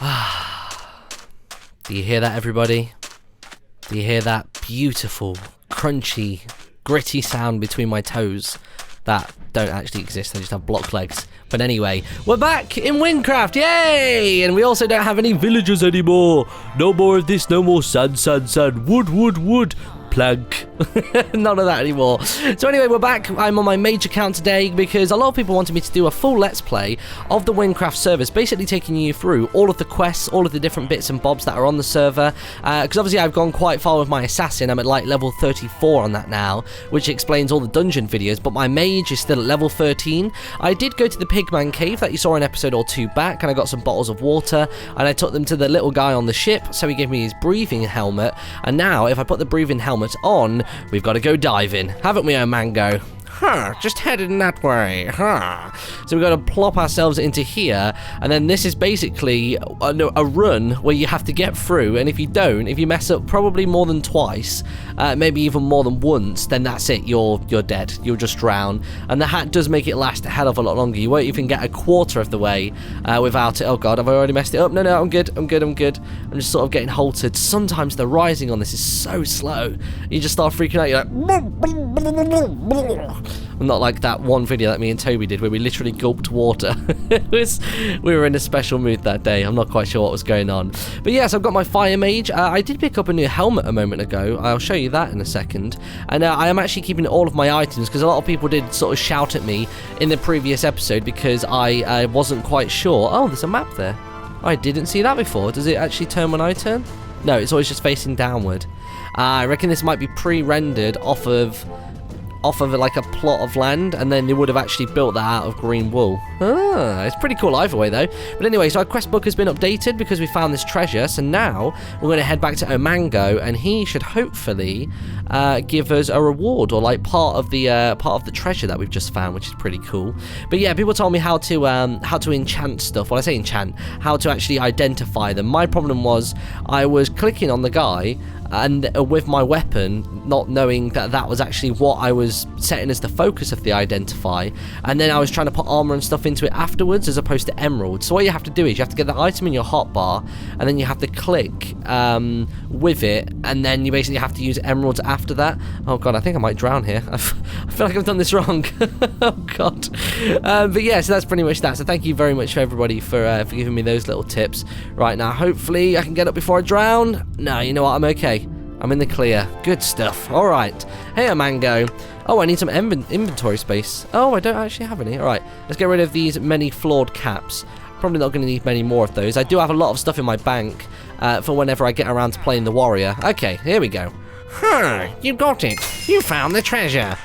Do you hear that, everybody? Do you hear that beautiful, crunchy, gritty sound between my toes that don't actually exist? They just have block legs. But anyway, we're back in Wynncraft, yay! And we also don't have any villagers anymore. No more of this, no more sand, wood, plank. None of that anymore. So anyway, we're back. I'm on my mage account today because a lot of people wanted me to do a full let's play of the Wynncraft servers, basically taking you through all of the quests, all of the different bits and bobs that are on the server, because obviously I've gone quite far with my assassin. I'm at like level 34 on that now, which explains all the dungeon videos, but my mage is still at level 13. I did go to the pigman cave that you saw an episode or two back, and I got some bottles of water, and I took them to the little guy on the ship, so he gave me his breathing helmet, and now if I put the breathing helmet on, we've got to go diving, haven't we, Mango? Just headed in that way. So we've got to plop ourselves into here, and then this is basically a run where you have to get through, and if you don't, if you mess up probably more than twice, maybe even more than once, then that's it, you're dead. You'll just drown. And the hat does make it last a hell of a lot longer. You won't even get a quarter of the way without it. Oh god, have I already messed it up? No, I'm good. I'm just sort of getting halted. Sometimes the rising on this is so slow. You just start freaking out. You're like... Not like that one video that me and Toby did where we literally gulped water. We were in a special mood that day. I'm not quite sure what was going on. But yes, I've got my fire mage. I did pick up a new helmet a moment ago. I'll show you that in a second. And I am actually keeping all of my items because a lot of people did sort of shout at me in the previous episode because I wasn't quite sure. Oh, there's a map there. I didn't see that before. Does it actually turn when I turn? No, it's always just facing downward. I reckon this might be pre-rendered off of like a plot of land, and then they would have actually built that out of green wool. It's pretty cool either way though. But anyway, so our quest book has been updated because we found this treasure, so now we're going to head back to Omango, and he should hopefully give us a reward, or like part of the treasure that we've just found, which is pretty cool. But yeah, people told me how to enchant stuff. Well, I say enchant, how to actually identify them. My problem was I was clicking on the guy and with my weapon, not knowing that that was actually what I was setting as the focus of the identify, and then I was trying to put armor and stuff into it afterwards as opposed to emeralds. So what you have to do is you have to get the item in your hotbar, and then you have to click with it, and then you basically have to use emeralds after that. Oh god, I think I might drown here. I feel like I've done this wrong. Oh god. But yeah, so that's pretty much that. So thank you very much for everybody for giving me those little tips. Right now, hopefully I can get up before I drown. No, you know what? I'm okay. I'm in the clear. Good stuff. All right. Hey, Mango. Oh, I need some inventory space. Oh, I don't actually have any. All right. Let's get rid of these many flawed caps. Probably not going to need many more of those. I do have a lot of stuff in my bank for whenever I get around to playing the warrior. Okay, here we go. You got it. You found the treasure.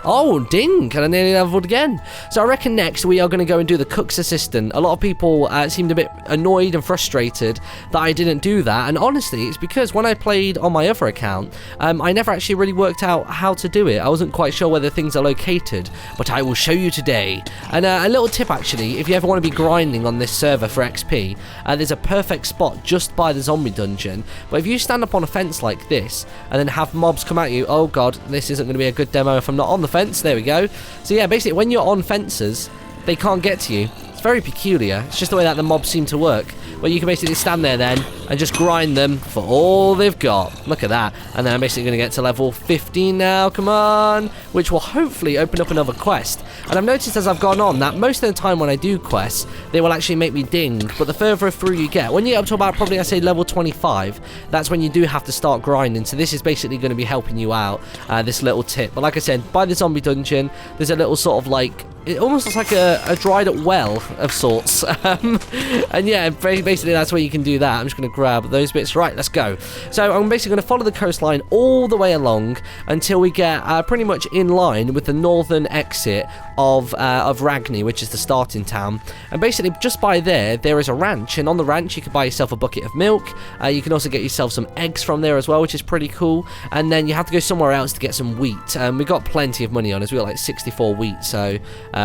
Oh, ding, and I nearly leveled again. So I reckon next we are going to go and do the cook's assistant. A lot of people seemed a bit annoyed and frustrated that I didn't do that, and honestly, it's because when I played on my other account, I never actually really worked out how to do it. I wasn't quite sure where the things are located, but I will show you today. And a little tip actually, if you ever want to be grinding on this server for XP, there's a perfect spot just by the zombie dungeon, but if you stand up on a fence like this, and then have mobs come at you, oh god, this isn't going to be a good demo if I'm not on the fence. There we go. So yeah, basically when you're on fences, they can't get to you. It's very peculiar. It's just the way that the mobs seem to work, where you can basically stand there then and just grind them for all they've got. Look at that. And then I'm basically going to get to level 15 now, come on, which will hopefully open up another quest. And I've noticed as I've gone on that most of the time when I do quests, they will actually make me ding, but the further through you get, when you get up to about probably I say level 25, that's when you do have to start grinding. So this is basically going to be helping you out, this little tip. But like I said, by the zombie dungeon, there's a little sort of like, it almost looks like a dried up well of sorts. And yeah, basically that's where you can do that. I'm just going to grab those bits. Right, let's go. So I'm basically going to follow the coastline all the way along until we get pretty much in line with the northern exit of Ragni, which is the starting town. And basically just by there is a ranch, and on the ranch you can buy yourself a bucket of milk. You can also get yourself some eggs from there as well, which is pretty cool. And then you have to go somewhere else to get some wheat. We got plenty of money on us. We got like 64 wheat, so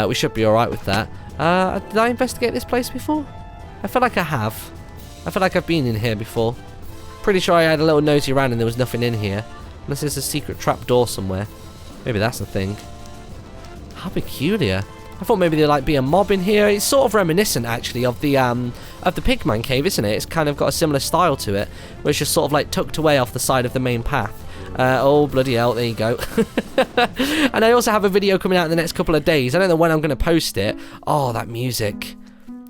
we should be alright with that. Did I investigate this place before? I feel like I have. I feel like I've been in here before. Pretty sure I had a little nosy around and there was nothing in here. Unless there's a secret trap door somewhere. Maybe that's the thing. How peculiar. I thought maybe there'd like be a mob in here. It's sort of reminiscent actually of the Pigman cave, isn't it? It's kind of got a similar style to it, where it's just sort of like tucked away off the side of the main path. Oh, bloody hell, there you go. And I also have a video coming out in the next couple of days. I don't know when I'm going to post it. Oh, that music.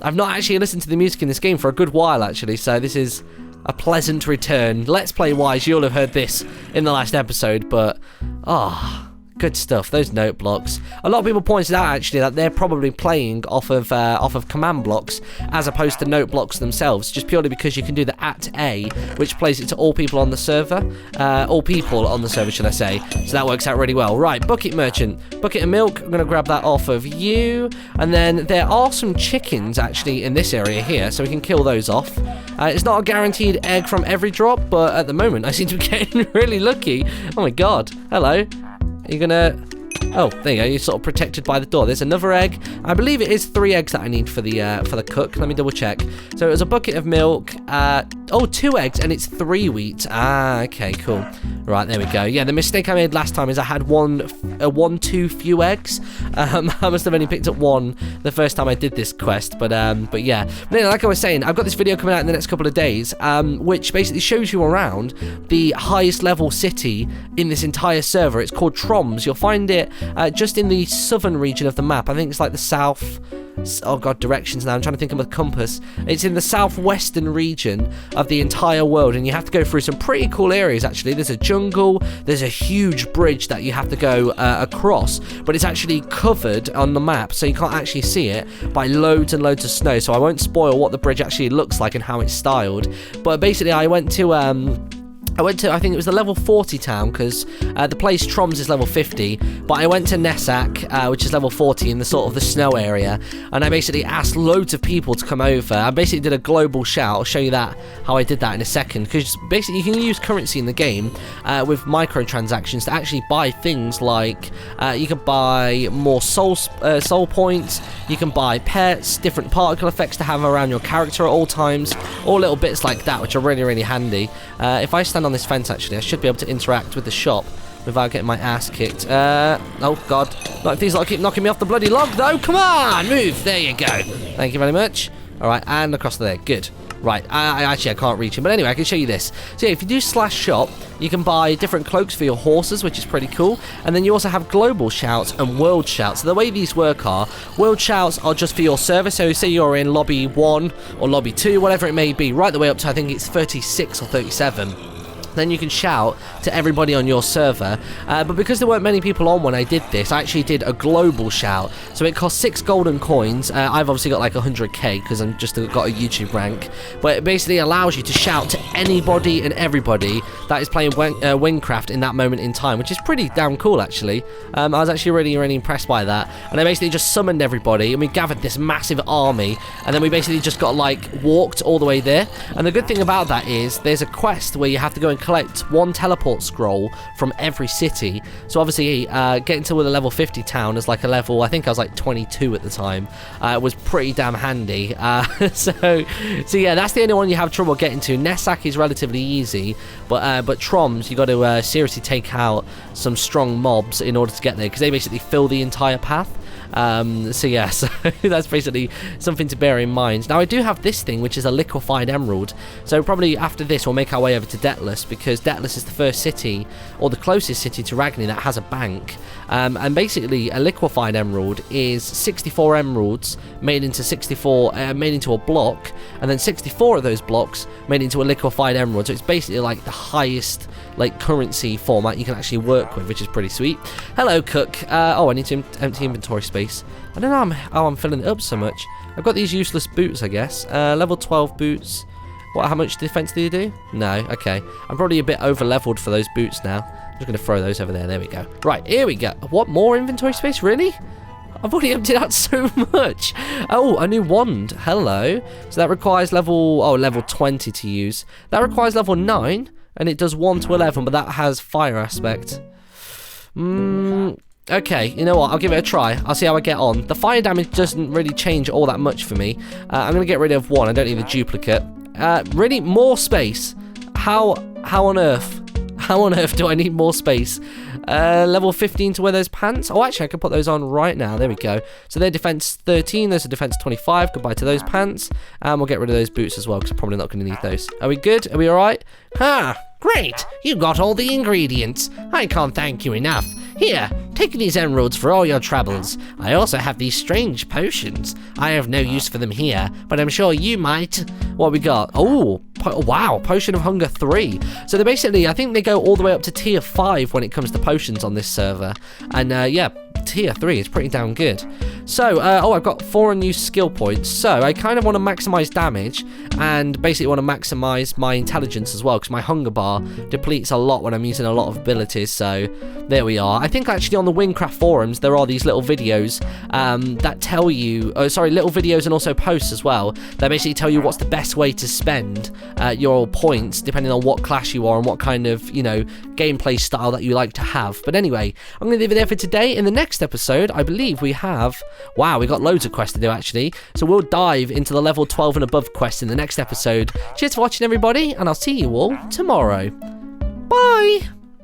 I've not actually listened to the music in this game for a good while, actually, so this is a pleasant return. Let's Play wise, you'll have heard this in the last episode, but... oh, good stuff, those note blocks. A lot of people pointed out actually that they're probably playing off of command blocks as opposed to note blocks themselves, just purely because you can do the @A, which plays it to all people on the server. All people on the server, should I say. So that works out really well. Right, bucket merchant. Bucket of milk, I'm going to grab that off of you. And then there are some chickens actually in this area here, so we can kill those off. It's not a guaranteed egg from every drop, but at the moment I seem to be getting really lucky. Oh my god, hello. You're gonna... oh, there you go. You're sort of protected by the door. There's another egg. I believe it is 3 eggs that I need for the cook. Let me double check. So it was a bucket of milk. Oh, 2 eggs, and it's 3 wheat. Ah, okay, cool. Right, there we go. Yeah, the mistake I made last time is I had one too few eggs. I must have only picked up 1 the first time I did this quest. But yeah. But anyway, like I was saying, I've got this video coming out in the next couple of days, which basically shows you around the highest level city in this entire server. It's called Troms. You'll find it just in the southern region of the map. I think it's like the south... oh god, directions now. I'm trying to think of a compass. It's in the southwestern region of the entire world, and you have to go through some pretty cool areas actually. There's a jungle, there's a huge bridge that you have to go across, but it's actually covered on the map, so you can't actually see it, by loads and loads of snow, so I won't spoil what the bridge actually looks like and how it's styled. But basically I went to, I think it was the level 40 town, because the place Troms is level 50, but I went to Nessac, which is level 40 in the sort of the snow area, and I basically asked loads of people to come over. I basically did a global shout. I'll show you how I did that in a second, because basically you can use currency in the game with microtransactions to actually buy things like, you can buy more soul points, you can buy pets, different particle effects to have around your character at all times, all little bits like that, which are really, really handy. If I stand on this fence actually, I should be able to interact with the shop without getting my ass kicked. Oh god, like these keep knocking me off the bloody log though. Come on, move. There you go. Thank you very much. Alright, and across there. Good. Right, I can't reach him, but anyway, I can show you this. So yeah, if you do /shop, you can buy different cloaks for your horses, which is pretty cool, and then you also have global shouts and world shouts. So the way these work are, world shouts are just for your server, so say you're in lobby 1 or lobby 2, whatever it may be, right the way up to I think it's 36 or 37. Then you can shout to everybody on your server, but because there weren't many people on when I did this, I actually did a global shout, so it cost 6 golden coins. I've obviously got like 100k because I'm just got a YouTube rank, but it basically allows you to shout to anybody and everybody that is playing Wynncraft in that moment in time, which is pretty damn cool actually. I was actually really, really impressed by that, and I basically just summoned everybody, and we gathered this massive army, and then we basically just got like walked all the way there. And the good thing about that is there's a quest where you have to go and collect 1 teleport scroll from every city. So obviously getting to the level 50 town as like a level, I think I was like 22 at the time, was pretty damn handy. So yeah, that's the only one you have trouble getting to. Nessac is relatively easy, but Troms, you got to seriously take out some strong mobs in order to get there, because they basically fill the entire path. So yeah, so that's basically something to bear in mind. Now I do have this thing, which is a liquefied emerald, so probably after this we'll make our way over to Deathless, because Deathless is the first city, or the closest city to Ragni that has a bank. And basically a liquefied emerald is 64 emeralds made into a block, and then 64 of those blocks made into a liquefied emerald. So it's basically like the highest like currency format you can actually work with, which is pretty sweet. Hello, cook. Oh, I need to empty inventory space. I don't know how I'm filling it up so much. I've got these useless boots, I guess. Level 12 boots. How much defense do you do? No, okay. I'm probably a bit over leveled for those boots now. I'm just going to throw those over there. There we go. Right, here we go. What, more inventory space? Really? I've already emptied out so much. Oh, a new wand. Hello. So that requires level 20 to use. That requires level 9, and it does 1 to 11, but that has fire aspect. Okay, you know what? I'll give it a try. I'll see how I get on. The fire damage doesn't really change all that much for me. I'm going to get rid of 1. I don't need a duplicate. Really? More space? How on earth? how on earth do I need more space? Level 15 to wear those pants. Oh, actually, I can put those on right now. There we go. So they're defense 13. Those are defense 25. Goodbye to those pants. And we'll get rid of those boots as well, because I'm probably not going to need those. Are we good? Are we all right? Ha! Great! You got all the ingredients. I can't thank you enough. Here, take these emeralds for all your troubles. I also have these strange potions. I have no use for them here, but I'm sure you might. What we got? Oh, wow, Potion of Hunger 3. So they basically, I think they go all the way up to tier 5 when it comes to potions on this server. And yeah, tier 3 is pretty damn good. So, oh, I've got 4 new skill points. So I kind of want to maximize damage and basically want to maximize my intelligence as well, because my hunger bar depletes a lot when I'm using a lot of abilities. So there we are. I think actually on the Wynncraft forums there are these little videos that tell you, little videos and also posts as well, that basically tell you what's the best way to spend your points depending on what class you are and what kind of, you know, gameplay style that you like to have. But anyway, I'm going to leave it there for today. In the next episode, I believe we have, wow, we got loads of quests to do actually. So we'll dive into the level 12 and above quest in the next episode. Cheers for watching everybody, and I'll see you all tomorrow. Bye!